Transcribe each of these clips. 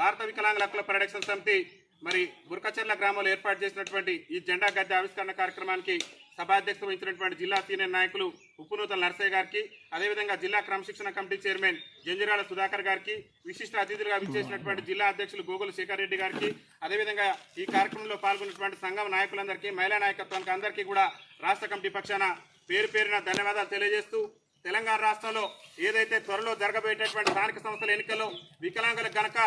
భారత వికలాంగుల హక్కుల పరిరక్షణ సమితి మరి బుర్కచెర్ల గ్రామంలో ఏర్పాటు చేసినటువంటి ఈ జెండా గద్దె ఆవిష్కరణ కార్యక్రమానికి సభాధ్యక్షత వహించినటువంటి జిల్లా సీనియర్ నాయకులు ఉప్పునూతల నరసయ్య గారికి, అదేవిధంగా జిల్లా క్రమశిక్షణ కమిటీ చైర్మన్ జంజిరాల సుధాకర్ గారికి, విశిష్ట అతిథులుగా విచ్చేసినటువంటి జిల్లా అధ్యక్షులు గోగుల శేఖర్ రెడ్డి గారికి, అదేవిధంగా ఈ కార్యక్రమంలో పాల్గొన్నటువంటి సంఘం నాయకులందరికీ, మహిళా నాయకత్వానికి అందరికీ కూడా రాష్ట్ర కమిటీ పక్షాన పేరు పేరున ధన్యవాదాలు తెలియజేస్తూ, తెలంగాణ రాష్ట్రంలో ఏదైతే త్వరలో జరగబోయేటటువంటి స్థానిక సంస్థల ఎన్నికల్లో వికలాంగులకు గనక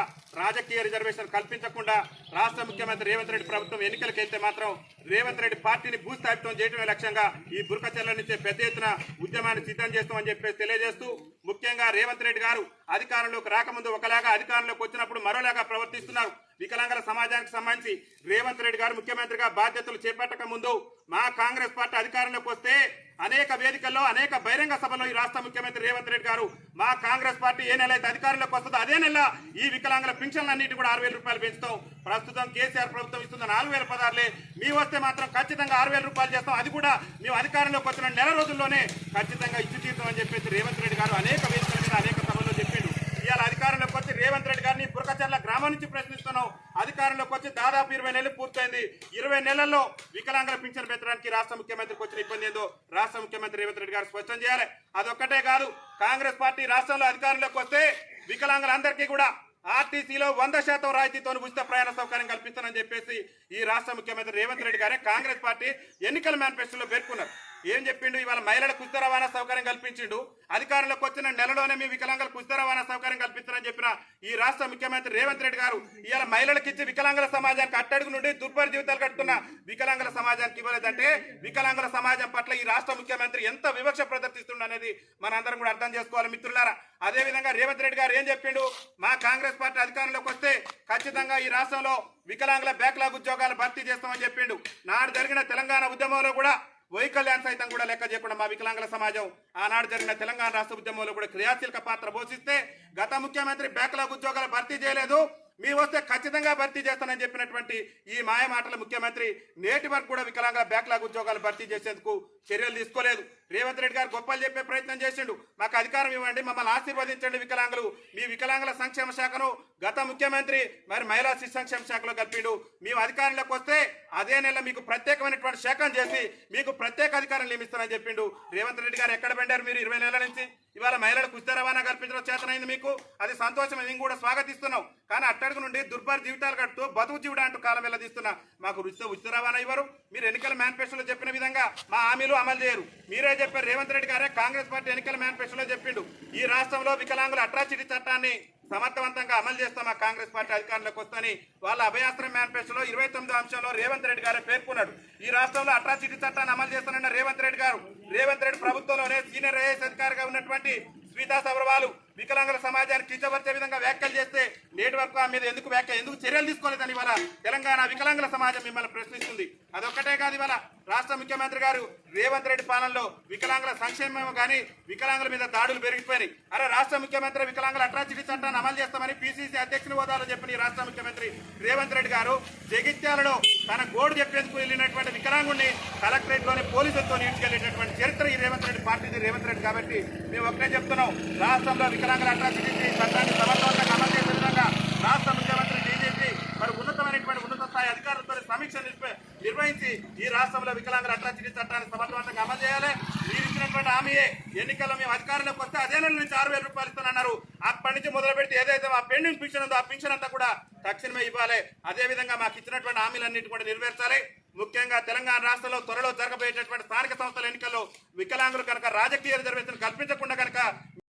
రాజకీయ రిజర్వేషన్ కల్పించకుండా రాష్ట్ర ముఖ్యమంత్రి రేవంత్ రెడ్డి ప్రభుత్వం ఎన్నికలకు వెళ్తే మాత్రం రేవంత్ రెడ్డి పార్టీని భూస్థాపితం చేయడమే లక్ష్యంగా ఈ బుర్కచెర్ల నుంచి పెద్ద ఎత్తున ఉద్యమాన్ని సిద్ధం చేస్తామని చెప్పేసి తెలియజేస్తూ, ముఖ్యంగా రేవంత్ రెడ్డి గారు అధికారంలోకి రాకముందు ఒకలాగా, అధికారంలోకి వచ్చినప్పుడు మరోలాగా ప్రవర్తిస్తున్నారు. వికలాంగుల సమాజానికి సంబంధించి రేవంత్ రెడ్డి గారు ముఖ్యమంత్రిగా బాధ్యతలు చేపట్టక ముందు మా కాంగ్రెస్ పార్టీ అధికారంలోకి వస్తే అనేక వేదికల్లో, అనేక బహిరంగ సభలో ఈ రాష్ట్ర ముఖ్యమంత్రి రేవంత్ రెడ్డి గారు మా కాంగ్రెస్ పార్టీ ఏ నెల అయితే అధికారంలోకి వస్తుందో అదే నెల ఈ వికలాంగుల పింఛన్లన్నిటి కూడా 6,000 రూపాయలు పెంచుతాం. ప్రస్తుతం కేసీఆర్ ప్రభుత్వం ఇస్తున్న 4,000 పదార్లే, మీ వస్తే మాత్రం ఖచ్చితంగా 6,000 రూపాయలు చేస్తాం. అది కూడా మేము అధికారంలోకి వచ్చిన నెల రోజుల్లోనే ఖచ్చితంగా ఇచ్చి తీరుతాం అని చెప్పేసి రేవంత్ రెడ్డి గారు అనేక వేదికల మీద, అనేక సభల్లో చెప్పిండు. ఇవాళ అధికారంలోకి వచ్చి రేవంత్ రెడ్డి గారిని బుర్కచెర్ల గ్రామం నుంచి ప్రశ్నిస్తున్నాం. అధికారంలోకి వచ్చి దాదాపు 20 నెలలు పూర్తయింది. 20 నెలల్లో వికలాంగుల పింఛన్ పెంచడానికి రాష్ట్ర ముఖ్యమంత్రికి వచ్చిన ఇబ్బంది ఏందో రాష్ట్ర ముఖ్యమంత్రి రేవంత్ రెడ్డి గారు స్పష్టం చేయాలి. అదొక్కటే కాదు, కాంగ్రెస్ పార్టీ రాష్ట్రంలో అధికారంలోకి వస్తే వికలాంగులందరికీ కూడా ఆర్టీసీలో 100% రాయితీతో ఉచిత ప్రయాణ సౌకర్యం కల్పిస్తానని చెప్పేసి ఈ రాష్ట్ర ముఖ్యమంత్రి రేవంత్ రెడ్డి గారే కాంగ్రెస్ పార్టీ ఎన్నికల మేనిఫెస్టోలో పేర్కొన్నారు. ఏం చెప్పిండు? ఇవాళ మహిళలకు ఉచిత రవాణా సౌకర్యం కల్పించిండు. అధికారంలోకి వచ్చిన నెలలోనే మీ వికలాంగులకు ఉచిత రవాణా సౌకర్యం కల్పిస్తారని చెప్పిన ఈ రాష్ట్ర ముఖ్యమంత్రి రేవంత్ రెడ్డి గారు ఇవాళ మహిళలకు ఇచ్చి వికలాంగుల సమాజానికి అట్టడుగు నుండి దుర్భర జీవితాలు కట్టుకున్న వికలాంగుల సమాజానికి ఇవ్వలేదంటే వికలాంగుల సమాజం పట్ల ఈ రాష్ట్ర ముఖ్యమంత్రి ఎంత వివక్ష ప్రదర్శిస్తుండ అనేది మనందరం కూడా అర్థం చేసుకోవాలి మిత్రులారా. అదేవిధంగా రేవంత్ రెడ్డి గారు ఏం చెప్పిండు? మా కాంగ్రెస్ పార్టీ అధికారంలోకి వస్తే ఖచ్చితంగా ఈ రాష్ట్రంలో వికలాంగుల బ్యాక్లాగ్ ఉద్యోగాలు భర్తీ చేస్తామని చెప్పిండు. నాడు జరిగిన తెలంగాణ ఉద్యమంలో కూడా వైకల్యాన్ని సైతం కూడా లెక్క చేయకుండా మా వికలాంగుల సమాజం ఆనాడు జరిగిన తెలంగాణ రాష్ట్ర ఉద్యమంలో కూడా క్రియాశీలక పాత్ర పోషిస్తే గత ముఖ్యమంత్రి బ్యాక్లాగ్ ఉద్యోగాలు భర్తీ చేయలేదు, మీ వస్తే ఖచ్చితంగా భర్తీ చేస్తానని చెప్పినటువంటి ఈ మాయ మాటల ముఖ్యమంత్రి నేటి వరకు కూడా వికలాంగుల బ్యాక్లాగ్ ఉద్యోగాలు భర్తీ చేసేందుకు చర్యలు తీసుకోలేదు. రేవంత్ రెడ్డి గారు గొప్పలు చెప్పే ప్రయత్నం చేసిండు. మాకు అధికారం ఇవ్వండి, మమ్మల్ని ఆశీర్వదించండి వికలాంగులు. మీ వికలాంగుల సంక్షేమ శాఖను గత ముఖ్యమంత్రి మరి మహిళా శిశు సంక్షేమ శాఖలో కలిపిండు. మేము అధికారంలోకి వస్తే అదే నెల మీకు ప్రత్యేకమైనటువంటి శాఖను చేసి మీకు ప్రత్యేక అధికారం నియమిస్తానని చెప్పిండు. రేవంత్ రెడ్డి గారు ఎక్కడ పెట్టారు? మీరు 20 నెలల నుంచి ఇవాళ మహిళలకు ఉచిత రవాణా కల్పించడం చేతనైంది మీకు, అది సంతోషం, మేము కూడా స్వాగతిస్తున్నాం. కానీ అట్టడుగు నుండి దుర్భర జీవితాలు కడుతూ బతుకు జీవుడు అంటూ కాలం వెళ్ళదీస్తున్నా మాకు ఉచిత రవాణా ఇవ్వరు. మీరు ఎన్నికల మేనిఫెస్టోలో చెప్పిన విధంగా మా హామీలు అమలు చేయరు. మీరే చెప్పారు, రేవంత్ రెడ్డి గారే కాంగ్రెస్ పార్టీ ఎన్నికల మేనిఫెస్టోలో చెప్పిండు ఈ రాష్ట్రంలో వికలాంగుల అట్రాసిటీ చట్టాన్ని సమర్థవంతంగా అమలు చేస్తాం మా కాంగ్రెస్ పార్టీ అధికారంలోకి వస్తని వాళ్ళ అభయాస్త్రం మేనిఫెస్టోలో 29వ అంశంలో రేవంత్ రెడ్డి గారే పేర్కొన్నాడు. ఈ రాష్ట్రంలో అట్రాసిటీ చట్టాన్ని అమలు చేస్తానన్న రేవంత్ రెడ్డి గారు, రేవంత్ రెడ్డి ప్రభుత్వంలోనే సీనియర్ ఐఏఎస్ అధికారిగా ఉన్నటువంటి స్మితా సబర్వాల్ వికలాంగుల సమాజానికి కించపరిచే విధంగా వ్యాఖ్యలు చేస్తే నేటి వరకు మీద ఎందుకు చర్యలు తీసుకోలేదని ఇవాళ తెలంగాణ వికలాంగుల సమాజం మిమ్మల్ని ప్రశ్నిస్తుంది. అదొక్కటే కాదు, ఇవాళ రాష్ట్ర ముఖ్యమంత్రి గారు రేవంత్ రెడ్డి పాలనలో వికలాంగుల సంక్షేమం కానీ వికలాంగుల మీద దాడులు పెరిగిపోయినాయి. అరే రాష్ట్ర ముఖ్యమంత్రి వికలాంగుల అట్రాసిటీ చట్టాన్ని అమలు చేస్తామని పిసిసి అధ్యక్షుని హోదాలో చెప్పిన ఈ రాష్ట్ర ముఖ్యమంత్రి రేవంత్ రెడ్డి గారు జగిత్యాలలో తన గోడు చెప్పేందుకు వెళ్ళినటువంటి వికలాంగుడిని కలెక్టరేట్ లోని పోలీసులతో ఈడ్చుకెళ్లేటటువంటి చరిత్ర ఈ రేవంత్ రెడ్డి పార్టీది రేవంత్ రెడ్డి. కాబట్టి మేము ఒకటే చెప్తున్నాం, రాష్ట్రంలో వికలాంగుల అట్రాసిటీ చట్టాన్ని సమర్థవంతంగా అమలు చేసే విధంగా రాష్ట్ర ముఖ్యమంత్రి డీజీపీ మరి ఉన్నత స్థాయి అధికారులతో సమీక్ష నిర్వహించి ఈ రాష్ట్రంలో వికలాంగుల అట్రాసిటీ చట్టాన్ని సమర్థవంతంగా అమలు చేయాలి. మీరు ఇచ్చినటువంటి హామీయే ఎన్నికల్లో మేము అధికారంలోకి వస్తే అదే నెల నుంచి 6,000 రూపాయలు ఇస్తానన్నారు. అప్పటి నుంచి మొదలు పెడితే ఏదైతే ఆ పెండింగ్ పింఛన్ ఉందో ఆ పింఛన్ అంతా కూడా తక్షణమే ఇవ్వాలి. అదేవిధంగా మాకు ఇచ్చినటువంటి హామీలన్నింటి కూడా నెరవేర్చాలి. ముఖ్యంగా తెలంగాణ రాష్ట్రంలో త్వరలో జరగబోయేటటువంటి స్థానిక సంస్థల ఎన్నికల్లో వికలాంగులు కనుక రాజకీయ రిజర్వేషన్ కల్పించకుండా కనుక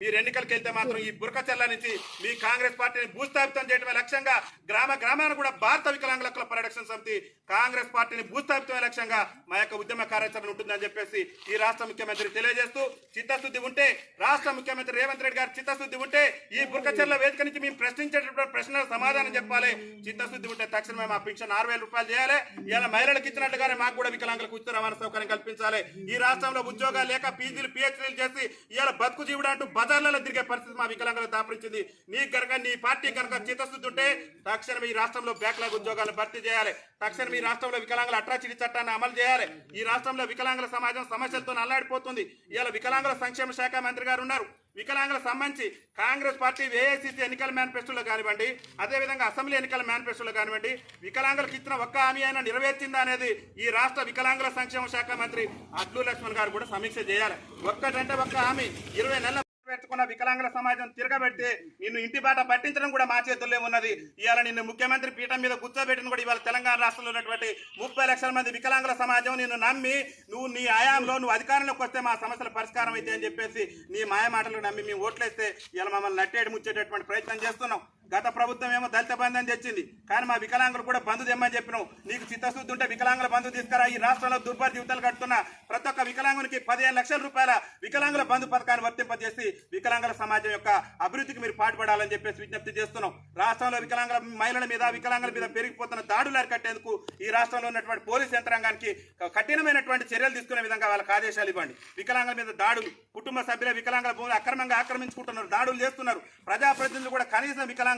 మీరు ఎన్నికలకు వెళ్తే మాత్రం ఈ బుర్కచెర్ల నుంచి మీ కాంగ్రెస్ పార్టీని భూస్థాపితం చేయడమే లక్ష్యంగా గ్రామాన కూడా భారత వికలాంగుల హక్కుల పరిరక్షణ సమితి కాంగ్రెస్ పార్టీని భూస్థాపితమే లక్ష్యంగా మా యొక్క ఉద్యమ కార్యాచరణ ఉంటుందని చెప్పేసి ఈ రాష్ట్ర ముఖ్యమంత్రి తెలియజేస్తూ, చిత్తశుద్ధి ఉంటే రాష్ట్ర ముఖ్యమంత్రి రేవంత్ రెడ్డి గారు చిత్తశుద్ధి ఉంటే ఈ బుర్కచెర్ల వేదిక నుంచి మేము ప్రశ్నించేటటువంటి ప్రశ్నలకు సమాధానం చెప్పాలి. చిత్తశుద్ధి ఉంటే తక్షణమే మా పింఛన్ 6,000 రూపాయలు చేయాలి. ఇలా మహిళలకు ఇచ్చినట్టుగానే మాకు కూడా వికలాంగులకు ఉచిత రవాణా సౌకర్యం కల్పించాలి. ఈ రాష్ట్రంలో ఉద్యోగాలు లేక పీజీలు పిహెచ్డీలు చేసి ఇవాళ బతుకు జీవుడు అంటూ బజార్లలో తిరిగే పరిస్థితి మా వికలాంగులకు దాపరించింది. నీ కనుక నీ పార్టీ కనుక చిత్తశుద్ధి ఉంటే తక్షణం ఈ రాష్ట్రంలో బ్యాక్లాగ్ ఉద్యోగాలను భర్తీ చేయాలి. తక్షణం ఈ రాష్ట్రంలో వికలాంగుల అట్రాసిటీ చట్టాన్ని అమలు చేయాలి. ఈ రాష్ట్రంలో వికలాంగుల సమాజం సమస్యలతో అల్లాడిపోతుంది. ఇవాళ వికలాంగుల సంక్షేమ శాఖ మంత్రి గారు ఉన్నారు. వికలాంగులకు సంబంధించి కాంగ్రెస్ పార్టీ ఏఐసిసి ఎన్నికల మేనిఫెస్టోలో కానివ్వండి, అదేవిధంగా అసెంబ్లీ ఎన్నికల మేనిఫెస్టోలో కానివ్వండి, వికలాంగులకు ఇచ్చిన ఒక్క హామీ అయినా నెరవేర్చిందా అనేది ఈ రాష్ట్ర వికలాంగుల సంక్షేమ శాఖ మంత్రి అడ్లూరి లక్ష్మణ్ గారు కూడా సమీక్ష చేయాలి. ఒక్కటంటే ఒక్క హామీ 20 నెలల పెట్టుకున్న వికలాంగుల సమాజం తిరగబెడితే నిన్ను ఇంటి బాట పట్టించడం కూడా మా చేతుల్లో ఉన్నది. ఇవాళ నిన్ను ముఖ్యమంత్రి పీఠం మీద కూర్చోబెట్టిన కూడా ఇవాళ తెలంగాణ రాష్ట్రంలో ఉన్నటువంటి 30 లక్షల మంది వికలాంగుల సమాజం నిన్ను నమ్మి నువ్వు నీ ఆయాంలో నువ్వు అధికారంలోకి వస్తే మా సమస్యల పరిష్కారం అయితే అని చెప్పేసి నీ మాయ మాటలు నమ్మి మేము ఓట్లేస్తే ఇవాళ మమ్మల్ని నట్టేడు ముచ్చేటటువంటి ప్రయత్నం చేస్తున్నాం. గత ప్రభుత్వం ఏమో దళిత బంధు అని తెచ్చింది, కానీ మా వికలాంగులు కూడా బంధు తెమ్మని చెప్పినాం. నీకు చిత్తశుద్ధి ఉంటే వికలాంగుల బంధు తీసుకురా. ఈ రాష్ట్రంలో దుర్భర జీవితాలు కడుతున్న ప్రతి ఒక్క వికలాంగునికి 15 లక్షల రూపాయల వికలాంగుల బంధు పథకాన్ని వర్తింపజేసి వికలాంగుల సమాజం యొక్క అభివృద్ధికి మీరు పాటుపడాలని చెప్పేసి విజ్ఞప్తి చేస్తున్నాం. రాష్ట్రంలో వికలాంగుల మహిళల మీద వికలాంగుల మీద పెరిగిపోతున్న దాడులు అరికట్టేందుకు ఈ రాష్ట్రంలో ఉన్నటువంటి పోలీసు యంత్రాంగానికి కఠినమైనటువంటి చర్యలు తీసుకునే విధంగా వాళ్ళకి ఆదేశాలు ఇవ్వండి. వికలాంగుల మీద దాడులు, కుటుంబ సభ్యుల వికలాంగుల భూములు అక్రమంగా ఆక్రమించుకుంటున్నారు, దాడులు చేస్తున్నారు. ప్రజాప్రతినిధులు కూడా కనీసం వికలాంగులను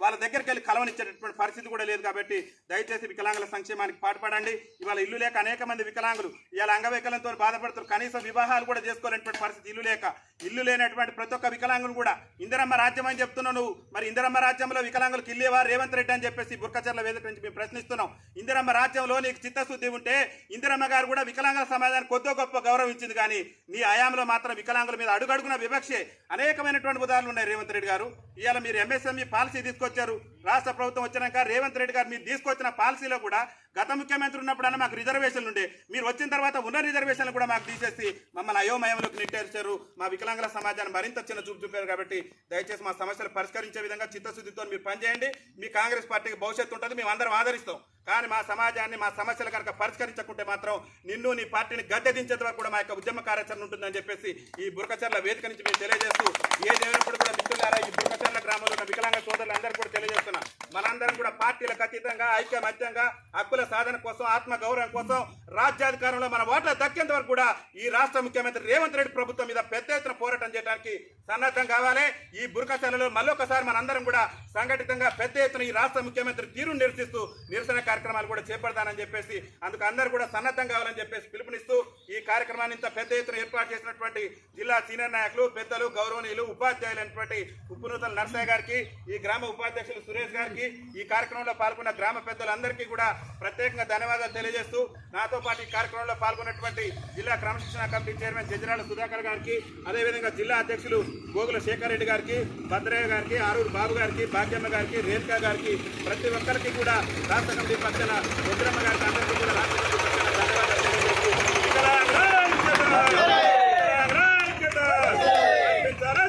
వాళ్ళ దగ్గరికి వెళ్ళి కలవనిచ్చేటటువంటి పరిస్థితి కూడా లేదు. కాబట్టి దయచేసి వికలాంగుల సంక్షేమానికి పాటుపడండి. ఇవాళ ఇల్లు లేక అనేక మంది వికలాంగులు ఇవాళ అంగవైకల్యంతో బాధపడుతున్నారు. కనీసం వివాహాలు కూడా చేసుకోలేనటువంటి పరిస్థితి ఇల్లు లేక. ఇల్లు లేనటువంటి ప్రతి ఒక్క వికలాంగులు కూడా ఇందిరమ్మ రాజ్యం అని చెప్తున్నావు నువ్వు. మరి ఇందిరమ్మ రాజ్యంలో వికలాంగులకు ఇల్లేవా రేవంత్ రెడ్డి అని చెప్పేసి బుర్కచర్ల వేదిక నుంచి మేము ప్రశ్నిస్తున్నాం. ఇందిరమ్మ రాజ్యంలో నీకు చిత్తశుద్ధి ఉంటే ఇందిరమ్మ గారు కూడా వికలాంగుల సమాజానికి కొద్దో గొప్ప గౌరవించింది, కానీ నీ హయాంలో మాత్రం వికలాంగుల మీద అడుగడుగున వివక్షే. అనేకమైనటువంటి ఉదాహరణలు ఉన్నాయి రేవంత్ రెడ్డి గారు. ఇవాళ మీరు ఎంఎస్ఎంఈ పాలసీ తీసుకొచ్చారు. రాష్ట్ర ప్రభుత్వం వచ్చినాక రేవంత్ రెడ్డి గారు మీరు తీసుకొచ్చిన పాలసీలో కూడా గత ముఖ్యమంత్రి ఉన్నప్పుడన్నా మాకు రిజర్వేషన్లు ఉండే, మీరు వచ్చిన తర్వాత ఉన్న రిజర్వేషన్లు కూడా మాకు తీసేసి మమ్మల్ని అయోమయంలోకి నెట్టేర్చారు. మా వికలాంగుల సమాజాన్ని మరింత చిన్న చూపు చూపారు. కాబట్టి దయచేసి మా సమస్యలు పరిష్కరించే విధంగా చిత్తశుద్ధితో మీరు పనిచేయండి. మీ కాంగ్రెస్ పార్టీకి భవిష్యత్తు ఉంటుంది, మేము అందరం ఆదరిస్తాం. కానీ మా సమాజాన్ని మా సమస్యలు కనుక పరిష్కరించకుంటే మాత్రం నిన్ను నీ పార్టీని గద్దె దించేంత వరకు కూడా మా యొక్క ఉద్యమ కార్యాచరణ ఉంటుందని చెప్పేసి ఈ బుర్కచర్ల వేదిక నుంచి మేము తెలియజేస్తూ ఏదేమైనప్పుడు కూడా మిత్రులారా ఈ బుర్కచర్ల గ్రామంలో ఉన్న వికలాంగ సోదరులు అందరూ కూడా తెలియజేస్తున్నాం. మనందరం కూడా పార్టీలకు అతీతంగా ఐక్యమత్యంగా హక్కుల సాధన కోసం ఆత్మ గౌరవం కోసం రాజ్యాధికారంలో మన ఓట్ల దక్కేంత వరకు కూడా ఈ రాష్ట్ర ముఖ్యమంత్రి రేవంత్ రెడ్డి ప్రభుత్వం మీద పెద్ద ఎత్తున పోరాటం చేయడానికి సన్నద్ధం కావాలి. ఈ బుర్కచర్లలో మళ్ళొకసారి మనందరం కూడా సంఘటితంగా పెద్ద ఎత్తున ఈ రాష్ట్ర ముఖ్యమంత్రి తీరును నిరసిస్తూ నిరసన కార్యక్రమాలు కూడా చేపడతానని చెప్పేసి అందుకు అందరూ కూడా సన్నద్ధం కావాలని చెప్పేసి పిలుపునిస్తూ ఈ కార్యక్రమాన్ని ఇంత పెద్ద ఎత్తున ఏర్పాటు చేసినటువంటి జిల్లా సీనియర్ నాయకులు పెద్దలు గౌరవనీయులు ఉపాధ్యాయులైనటువంటి ఉప్పునూతల నర్సయ్య గారికి, ఈ గ్రామ ఉపాధ్యక్షులు సురేష్ గారికి, ఈ కార్యక్రమంలో పాల్గొన్న గ్రామ పెద్దలందరికీ కూడా ప్రత్యేకంగా ధన్యవాదాలు తెలియజేస్తూ నాతో పాటు ఈ కార్యక్రమంలో పాల్గొన్నటువంటి జిల్లా క్రమశిక్షణ కమిటీ చైర్మన్ జంజరాల సుధాకర్ గారికి, అదేవిధంగా జిల్లా అధ్యక్షులు గోగుల శేఖర్ రెడ్డి గారికి, భద్రయ్య గారికి, ఆరూరు బాబు గారికి, భాగ్యమ్మ గారికి, రేణుకా గారికి, ప్రతి ఒక్కరికి కూడా రాష్ట్ర కమిటీ పక్షాన రుద్రమ్మ గారికి అందరికీ కూడా రాష్ట్ర కమిటీ పక్షాన ధన్యవాదాలు తెలియజేస్తూ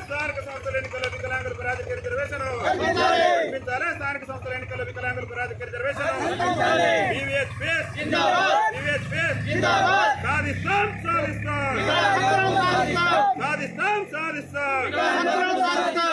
స్థానిక సంస్థల ఎన్నికల్లో వికలాంగులకు రాజకీయ రిజర్వేషన్, స్థానిక సంస్థల ఎన్నికల్లో వికలాంగులకు రాజకీయ రిజర్వేషన్, సాధిస్తాం.